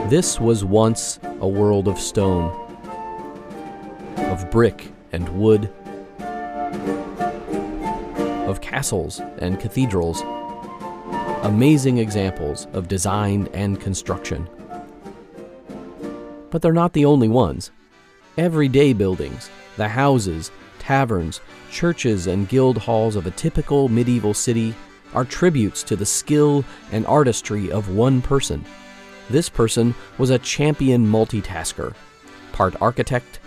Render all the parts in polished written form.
This was once a world of stone, of brick and wood, of castles and cathedrals, amazing examples of design and construction. But they're not the only ones. Everyday buildings, the houses, taverns, churches, and guild halls of a typical medieval city are tributes to the skill and artistry of one person. This person was a champion multitasker, part architect,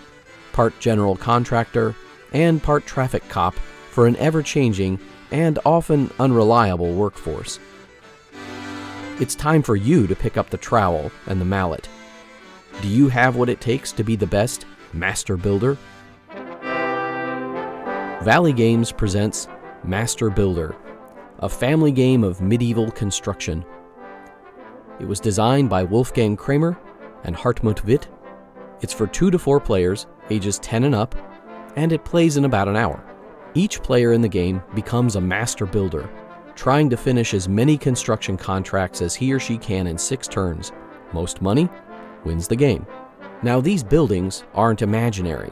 part general contractor, and part traffic cop for an ever-changing and often unreliable workforce. It's time for you to pick up the trowel and the mallet. Do you have what it takes to be the best master builder? Valley Games presents Master Builder, a family game of medieval construction. It was designed by Wolfgang Kramer and Hartmut Witt. It's for 2 to 4 players, ages 10 and up, and it plays in about an hour. Each player in the game becomes a master builder, trying to finish as many construction contracts as he or she can in 6 turns. Most money wins the game. Now, these buildings aren't imaginary,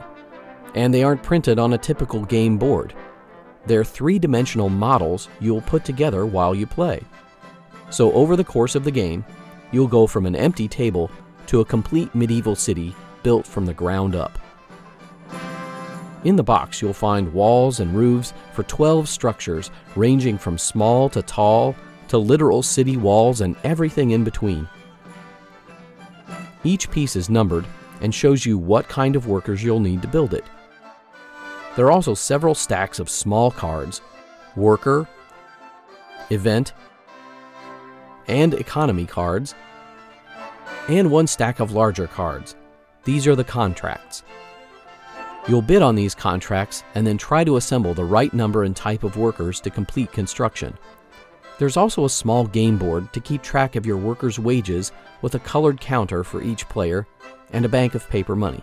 and they aren't printed on a typical game board. They're 3-dimensional models you'll put together while you play. So over the course of the game, you'll go from an empty table to a complete medieval city built from the ground up. In the box, you'll find walls and roofs for 12 structures ranging from small to tall to literal city walls and everything in between. Each piece is numbered and shows you what kind of workers you'll need to build it. There are also several stacks of small cards, worker, event, and economy cards, and 1 stack of larger cards. These are the contracts. You'll bid on these contracts and then try to assemble the right number and type of workers to complete construction. There's also a small game board to keep track of your workers' wages with a colored counter for each player and a bank of paper money.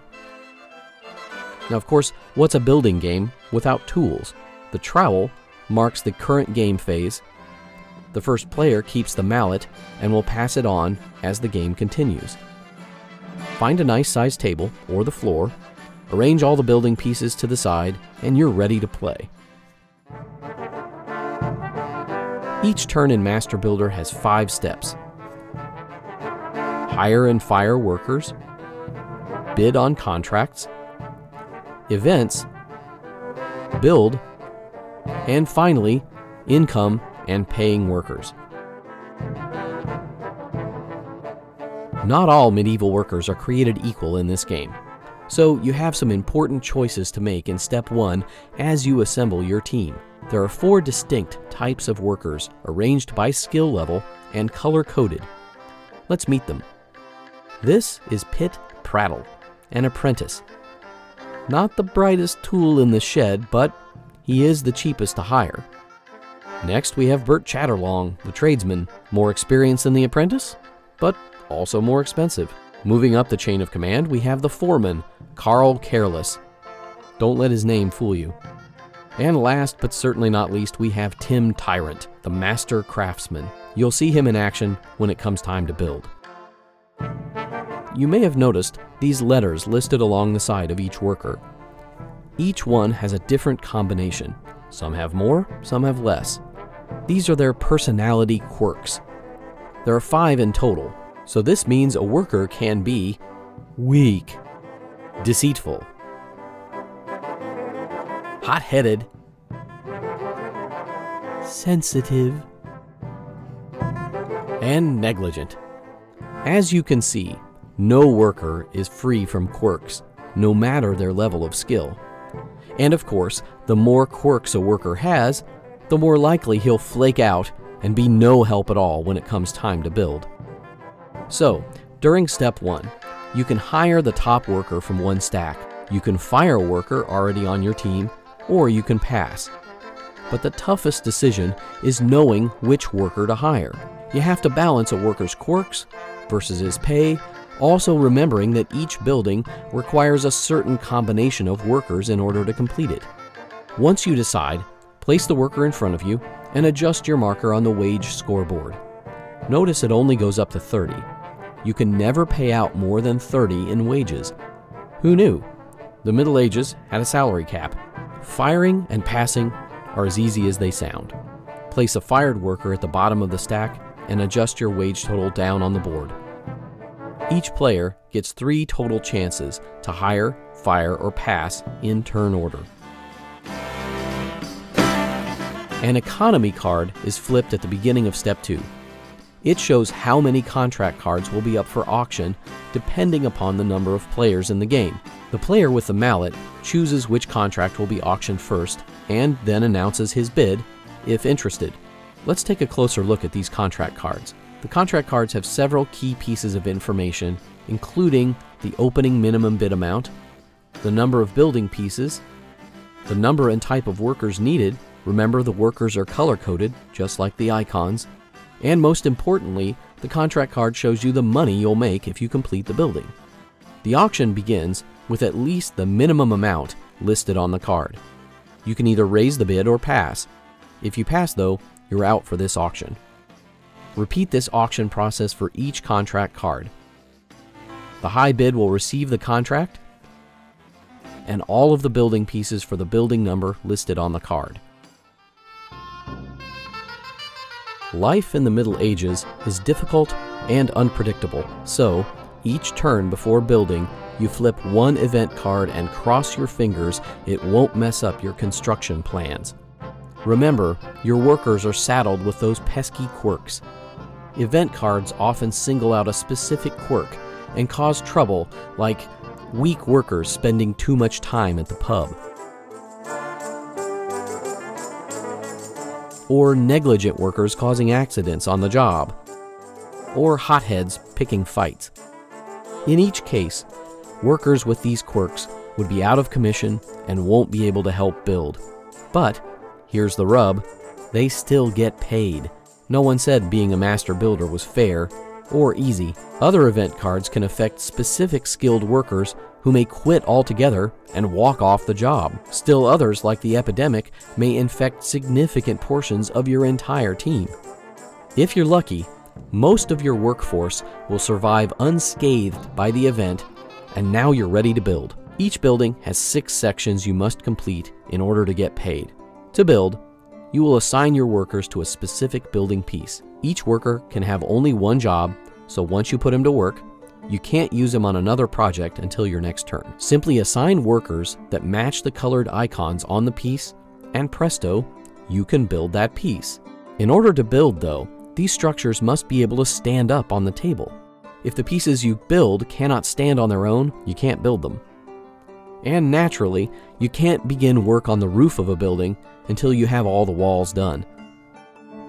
Now, of course, what's a building game without tools? The trowel marks the current game phase. The first player keeps the mallet and will pass it on as the game continues. Find a nice sized table or the floor, arrange all the building pieces to the side, and you're ready to play. Each turn in Master Builder has 5 steps. Hire and fire workers, bid on contracts, events, build, and finally, income and paying workers. Not all medieval workers are created equal in this game, so you have some important choices to make in step 1 as you assemble your team. There are 4 distinct types of workers arranged by skill level and color-coded. Let's meet them. This is Pitt Prattle, an apprentice. Not the brightest tool in the shed, but he is the cheapest to hire. Next, we have Bert Chatterlong, the tradesman, more experienced than the apprentice, but also more expensive. Moving up the chain of command, we have the foreman, Carl Careless. Don't let his name fool you. And last, but certainly not least, we have Tim Tyrant, the master craftsman. You'll see him in action when it comes time to build. You may have noticed these letters listed along the side of each worker. Each one has a different combination. Some have more, some have less. These are their personality quirks. There are 5 in total, so this means a worker can be weak, deceitful, hot-headed, sensitive, and negligent. As you can see, no worker is free from quirks, no matter their level of skill. And of course, the more quirks a worker has, the more likely he'll flake out and be no help at all when it comes time to build. So, during step 1, you can hire the top worker from 1 stack. You can fire a worker already on your team, or you can pass. But the toughest decision is knowing which worker to hire. You have to balance a worker's quirks versus his pay, also remembering that each building requires a certain combination of workers in order to complete it. Once you decide, place the worker in front of you and adjust your marker on the wage scoreboard. Notice it only goes up to 30. you can never pay out more than 30 in wages. Who knew? The Middle Ages had a salary cap. Firing and passing are as easy as they sound. Place a fired worker at the bottom of the stack and adjust your wage total down on the board. Each player gets 3 total chances to hire, fire, or pass in turn order. An economy card is flipped at the beginning of Step 2. It shows how many contract cards will be up for auction depending upon the number of players in the game. The player with the mallet chooses which contract will be auctioned first and then announces his bid if interested. Let's take a closer look at these contract cards. The contract cards have several key pieces of information, including the opening minimum bid amount, the number of building pieces, the number and type of workers needed. Remember, the workers are color-coded, just like the icons. And most importantly, the contract card shows you the money you'll make if you complete the building. The auction begins with at least the minimum amount listed on the card. You can either raise the bid or pass. If you pass, though, you're out for this auction. Repeat this auction process for each contract card. The high bid will receive the contract and all of the building pieces for the building number listed on the card. Life in the Middle Ages is difficult and unpredictable, so each turn before building, you flip one event card and cross your fingers it won't mess up your construction plans. Remember, your workers are saddled with those pesky quirks. Event cards often single out a specific quirk and cause trouble, like weak workers spending too much time at the pub, or negligent workers causing accidents on the job, or hotheads picking fights. In each case, workers with these quirks would be out of commission and won't be able to help build. But here's the rub, they still get paid. No one said being a master builder was fair or easy. Other event cards can affect specific skilled workers who may quit altogether and walk off the job. Still others, like the epidemic, may infect significant portions of your entire team. If you're lucky, most of your workforce will survive unscathed by the event, and now you're ready to build. Each building has 6 sections you must complete in order to get paid. To build, you will assign your workers to a specific building piece. Each worker can have only one job, so once you put him to work, you can't use him on another project until your next turn. Simply assign workers that match the colored icons on the piece, and presto, you can build that piece. In order to build, though, these structures must be able to stand up on the table. If the pieces you build cannot stand on their own, you can't build them. And naturally, you can't begin work on the roof of a building until you have all the walls done.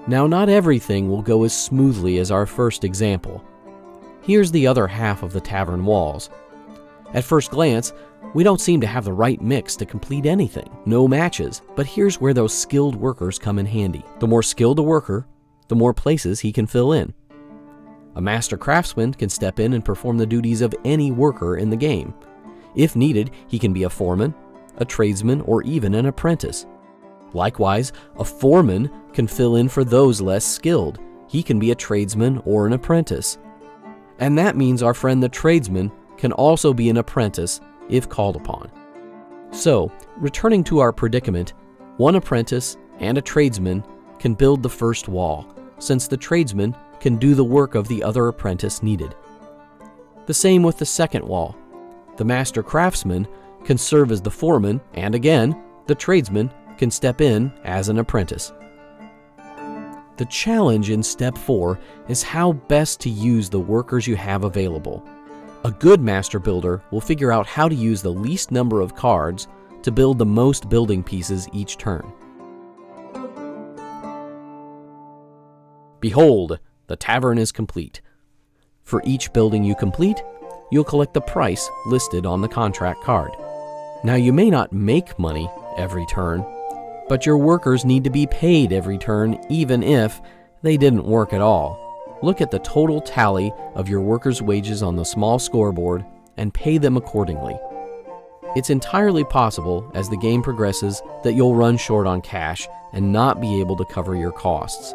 Now, not everything will go as smoothly as our first example. Here's the other half of the tavern walls. At first glance, we don't seem to have the right mix to complete anything. No matches, but here's where those skilled workers come in handy. The more skilled a worker, the more places he can fill in. A master craftsman can step in and perform the duties of any worker in the game. If needed, he can be a foreman, a tradesman, or even an apprentice. Likewise, a foreman can fill in for those less skilled. He can be a tradesman or an apprentice. And that means our friend the tradesman can also be an apprentice if called upon. So, returning to our predicament, one apprentice and a tradesman can build the first wall, since the tradesman can do the work of the other apprentice needed. The same with the second wall. The master craftsman can serve as the foreman, and again, the tradesman can step in as an apprentice. The challenge in Step 4 is how best to use the workers you have available. A good master builder will figure out how to use the least number of cards to build the most building pieces each turn. Behold, the tavern is complete. For each building you complete, you'll collect the price listed on the contract card. Now, you may not make money every turn, but your workers need to be paid every turn, even if they didn't work at all. Look at the total tally of your workers' wages on the small scoreboard and pay them accordingly. It's entirely possible, as the game progresses, that you'll run short on cash and not be able to cover your costs.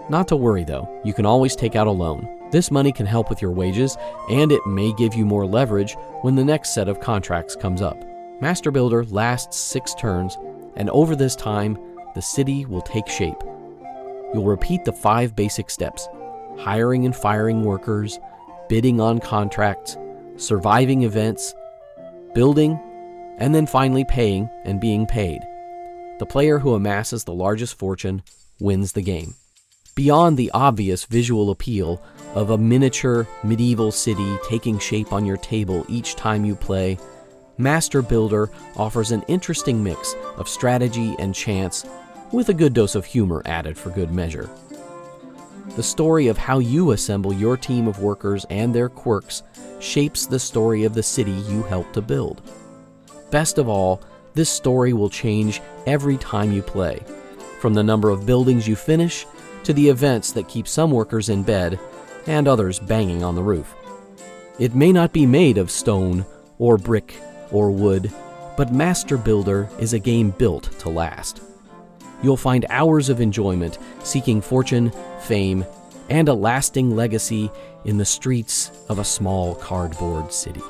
Not to worry though, you can always take out a loan. This money can help with your wages, and it may give you more leverage when the next set of contracts comes up. Master Builder lasts 6 turns, and over this time, the city will take shape. You'll repeat the 5 basic steps: hiring and firing workers, bidding on contracts, surviving events, building, and then finally paying and being paid. The player who amasses the largest fortune wins the game. Beyond the obvious visual appeal of a miniature medieval city taking shape on your table each time you play, Master Builder offers an interesting mix of strategy and chance, with a good dose of humor added for good measure. The story of how you assemble your team of workers and their quirks shapes the story of the city you help to build. Best of all, this story will change every time you play, from the number of buildings you finish to the events that keep some workers in bed and others banging on the roof. It may not be made of stone or brick or wood, but Master Builder is a game built to last. You'll find hours of enjoyment seeking fortune, fame, and a lasting legacy in the streets of a small cardboard city.